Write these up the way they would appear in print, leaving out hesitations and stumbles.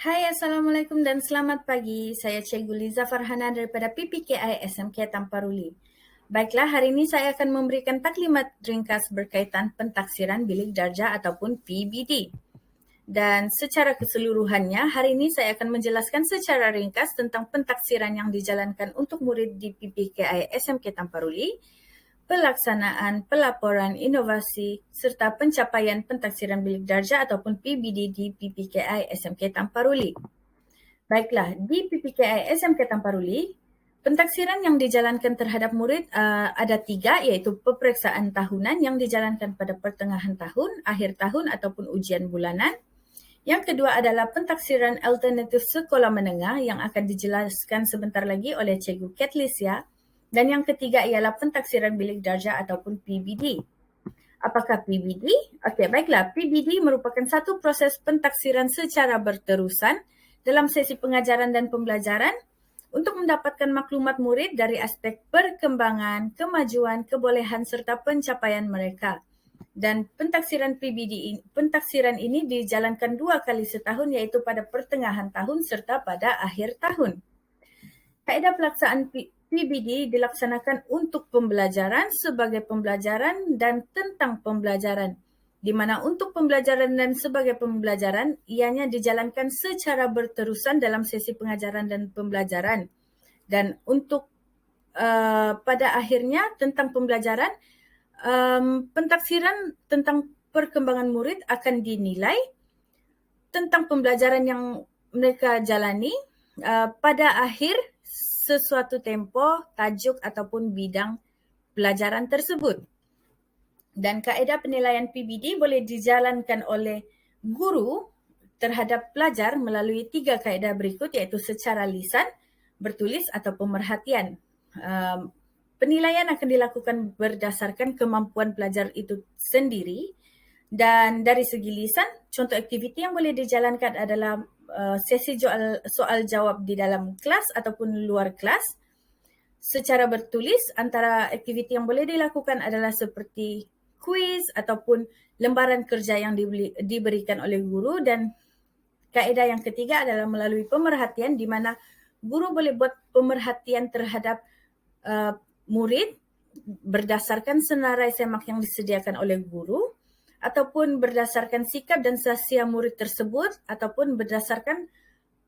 Hai, Assalamualaikum dan selamat pagi. Saya Cikgu Liza Farhana daripada PPKI SMK Tamparuli. Baiklah, hari ini saya akan memberikan taklimat ringkas berkaitan pentaksiran bilik darjah ataupun PBD. Dan secara keseluruhannya, hari ini saya akan menjelaskan secara ringkas tentang pentaksiran yang dijalankan untuk murid di PPKI SMK Tamparuli, pelaksanaan pelaporan inovasi serta pencapaian pentaksiran bilik darjah ataupun PBD di PPKI SMK Tamparuli. Baiklah, di PPKI SMK Tamparuli, pentaksiran yang dijalankan terhadap murid ada 3, iaitu peperiksaan tahunan yang dijalankan pada pertengahan tahun, akhir tahun ataupun ujian bulanan. Yang kedua adalah pentaksiran alternatif sekolah menengah yang akan dijelaskan sebentar lagi oleh Cikgu Katlisya. Dan yang ketiga ialah pentaksiran bilik darjah ataupun PBD. Apakah PBD? Okey, baiklah. PBD merupakan satu proses pentaksiran secara berterusan dalam sesi pengajaran dan pembelajaran untuk mendapatkan maklumat murid dari aspek perkembangan, kemajuan, kebolehan serta pencapaian mereka. Dan pentaksiran ini dijalankan 2 kali setahun, iaitu pada pertengahan tahun serta pada akhir tahun. Kaedah pelaksanaan PBD dilaksanakan untuk pembelajaran, sebagai pembelajaran dan tentang pembelajaran, di mana untuk pembelajaran dan sebagai pembelajaran ianya dijalankan secara berterusan dalam sesi pengajaran dan pembelajaran. Dan untuk pada akhirnya tentang pembelajaran, pentaksiran tentang perkembangan murid akan dinilai tentang pembelajaran yang mereka jalani pada akhir sesuatu tempoh, tajuk ataupun bidang pelajaran tersebut. Dan kaedah penilaian PBD boleh dijalankan oleh guru terhadap pelajar melalui 3 kaedah berikut, iaitu secara lisan, bertulis atau pemerhatian. Penilaian akan dilakukan berdasarkan kemampuan pelajar itu sendiri. Dan dari segi lisan, contoh aktiviti yang boleh dijalankan adalah sesi soal jawab di dalam kelas ataupun luar kelas. Secara bertulis, antara aktiviti yang boleh dilakukan adalah seperti kuis ataupun lembaran kerja yang diberikan oleh guru. Dan kaedah yang ketiga adalah melalui pemerhatian, di mana guru boleh buat pemerhatian terhadap murid berdasarkan senarai semak yang disediakan oleh guru, ataupun berdasarkan sikap dan sahsia murid tersebut, ataupun berdasarkan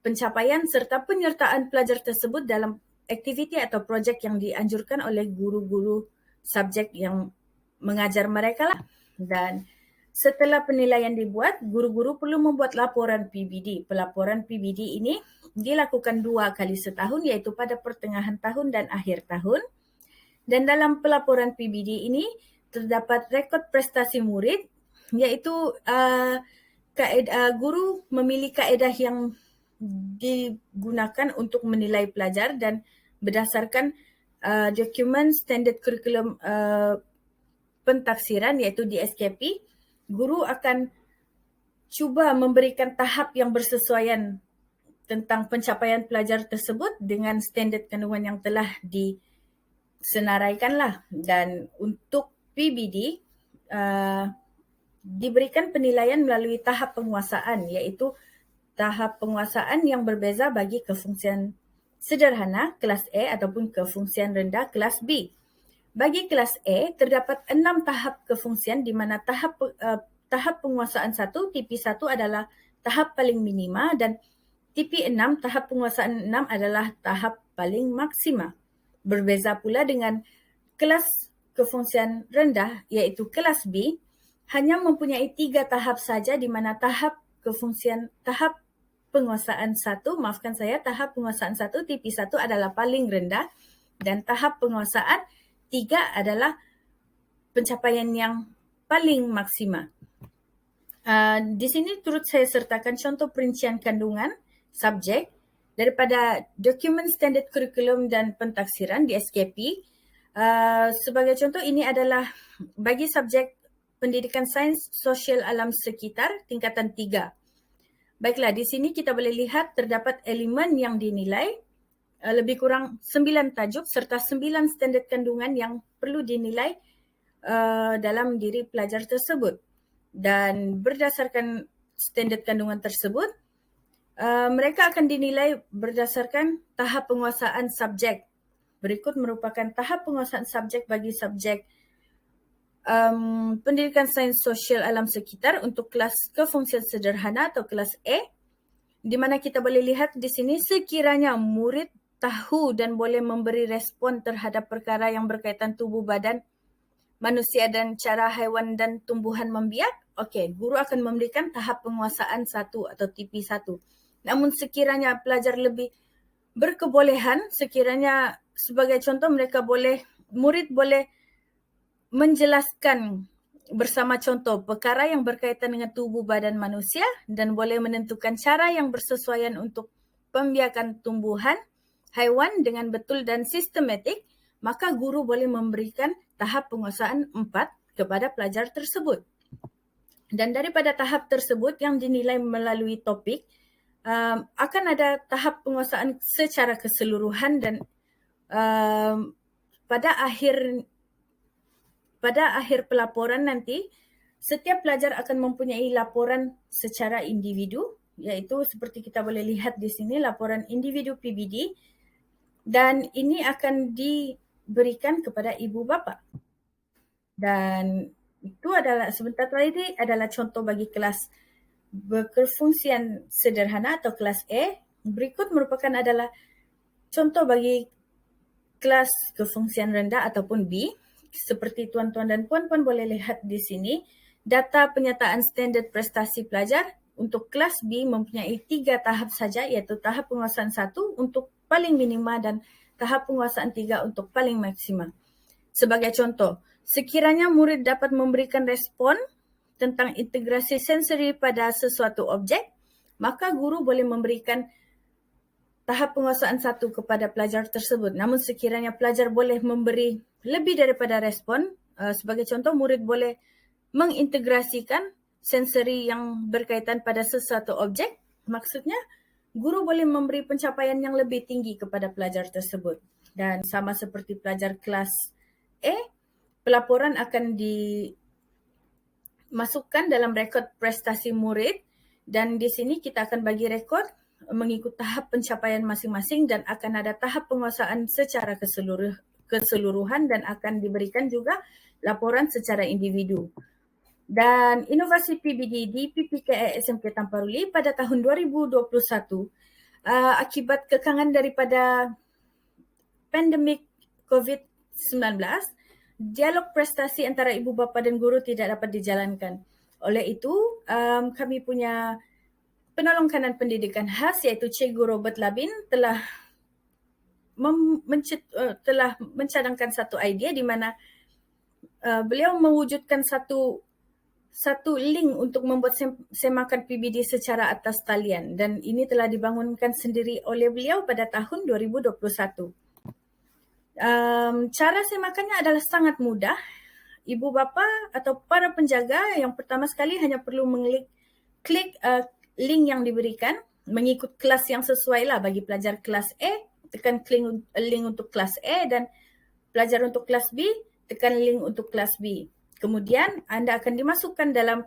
pencapaian serta penyertaan pelajar tersebut dalam aktiviti atau projek yang dianjurkan oleh guru-guru subjek yang mengajar mereka lah. Dan setelah penilaian dibuat, guru-guru perlu membuat laporan PBD. Pelaporan PBD ini dilakukan 2 kali setahun, iaitu pada pertengahan tahun dan akhir tahun. Dan dalam pelaporan PBD ini terdapat rekod prestasi murid, iaitu guru memilih kaedah yang digunakan untuk menilai pelajar, dan berdasarkan dokumen standard kurikulum pentaksiran iaitu DSKP, guru akan cuba memberikan tahap yang bersesuaian tentang pencapaian pelajar tersebut dengan standard kandungan yang telah disenaraikanlah. Dan untuk PBD diberikan penilaian melalui tahap penguasaan, iaitu tahap penguasaan yang berbeza bagi kefungsian sederhana kelas A ataupun kefungsian rendah kelas B. Bagi kelas A terdapat 6 tahap kefungsian, di mana tahap penguasaan 1 TP1 adalah tahap paling minima, dan TP6 tahap penguasaan 6 adalah tahap paling maksima. Berbeza pula dengan kelas kefungsian rendah iaitu kelas B, hanya mempunyai 3 tahap saja, di mana tahap penguasaan 1 TP1 adalah paling rendah, dan tahap penguasaan 3 adalah pencapaian yang paling maksima. Di sini turut saya sertakan contoh perincian kandungan subjek daripada dokumen standard kurikulum dan pentaksiran DSKP. Sebagai contoh, ini adalah bagi subjek pendidikan sains sosial alam sekitar tingkatan 3. Baiklah, di sini kita boleh lihat terdapat elemen yang dinilai, lebih kurang 9 tajuk serta 9 standard kandungan yang perlu dinilai dalam diri pelajar tersebut. Dan berdasarkan standard kandungan tersebut, Mereka akan dinilai berdasarkan tahap penguasaan subjek. Berikut merupakan tahap penguasaan subjek bagi subjek pendidikan sains sosial alam sekitar untuk kelas kefungsian sederhana atau kelas A, di mana kita boleh lihat di sini sekiranya murid tahu dan boleh memberi respon terhadap perkara yang berkaitan tubuh badan manusia dan cara haiwan dan tumbuhan membiak, okey, guru akan memberikan tahap penguasaan 1 atau TP1. Namun sekiranya pelajar lebih berkebolehan, sekiranya sebagai contoh murid boleh menjelaskan bersama contoh perkara yang berkaitan dengan tubuh badan manusia dan boleh menentukan cara yang bersesuaian untuk pembiakan tumbuhan, haiwan dengan betul dan sistematik, maka guru boleh memberikan tahap penguasaan 4 kepada pelajar tersebut. Dan daripada tahap tersebut yang dinilai melalui topik, akan ada tahap penguasaan secara keseluruhan dan pada akhir pelaporan nanti, setiap pelajar akan mempunyai laporan secara individu, iaitu seperti kita boleh lihat di sini, laporan individu PBD, dan ini akan diberikan kepada ibu bapa. Dan itu adalah, sebentar tadi adalah contoh bagi kelas berkefungsian sederhana atau kelas A. Berikut merupakan adalah contoh bagi kelas kefungsian rendah ataupun B. Seperti tuan-tuan dan puan-puan boleh lihat di sini, data penyataan standard prestasi pelajar untuk kelas B mempunyai 3 tahap saja, iaitu tahap penguasaan 1 untuk paling minima dan tahap penguasaan 3 untuk paling maksima. Sebagai contoh, sekiranya murid dapat memberikan respon tentang integrasi sensori pada sesuatu objek, maka guru boleh memberikan tahap penguasaan 1 kepada pelajar tersebut. Namun sekiranya pelajar boleh memberi lebih daripada respon, sebagai contoh murid boleh mengintegrasikan sensori yang berkaitan pada sesuatu objek, maksudnya guru boleh memberi pencapaian yang lebih tinggi kepada pelajar tersebut. Dan sama seperti pelajar kelas A, pelaporan akan dimasukkan dalam rekod prestasi murid dan di sini kita akan bagi rekod mengikut tahap pencapaian masing-masing dan akan ada tahap penguasaan secara keseluruhan dan akan diberikan juga laporan secara individu. Dan inovasi PBD di PPKI SMK Tamparuli pada tahun 2021 akibat kekangan daripada pandemik COVID-19, dialog prestasi antara ibu bapa dan guru tidak dapat dijalankan. Oleh itu, kami punya penolong kanan pendidikan khas iaitu Cikgu Robert Labin telah mencadangkan satu idea di mana beliau mewujudkan satu link untuk membuat semakan PBD secara atas talian dan ini telah dibangunkan sendiri oleh beliau pada tahun 2021. Cara semakannya adalah sangat mudah. Ibu bapa atau para penjaga yang pertama sekali hanya perlu klik link yang diberikan mengikut kelas yang sesuai lah. Bagi pelajar kelas A, tekan link untuk kelas A dan pelajar untuk kelas B, tekan link untuk kelas B. Kemudian anda akan dimasukkan dalam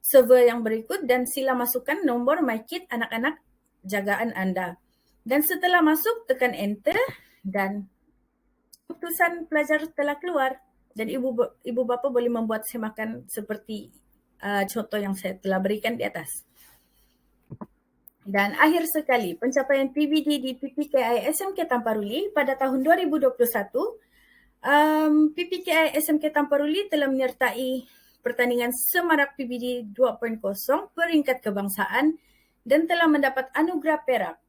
server yang berikut dan sila masukkan nombor MyKit anak-anak jagaan anda. Dan setelah masuk, tekan enter dan keputusan pelajar telah keluar dan ibu bapa boleh membuat semakan seperti contoh yang saya telah berikan di atas. Dan akhir sekali, pencapaian PBD di PPKI SMK Tamparuli pada tahun 2021, PPKI SMK Tamparuli telah menyertai pertandingan Semarak PBD 2.0 peringkat kebangsaan dan telah mendapat anugerah perak.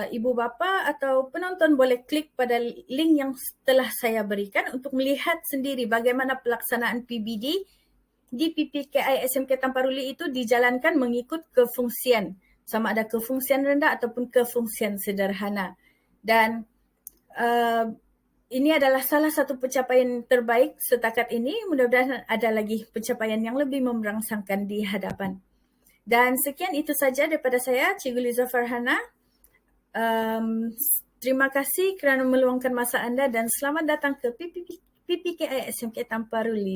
Ibu bapa atau penonton boleh klik pada link yang telah saya berikan untuk melihat sendiri bagaimana pelaksanaan PBD di PPKI SMK Tamparuli itu dijalankan mengikut kefungsian, sama ada kefungsian rendah ataupun kefungsian sederhana. Dan ini adalah salah satu pencapaian terbaik setakat ini. Mudah-mudahan ada lagi pencapaian yang lebih memberangsangkan di hadapan. Dan sekian itu saja daripada saya, Cikgu Liza Farhana. Terima kasih kerana meluangkan masa anda dan selamat datang ke PPKI SMK Tamparuli.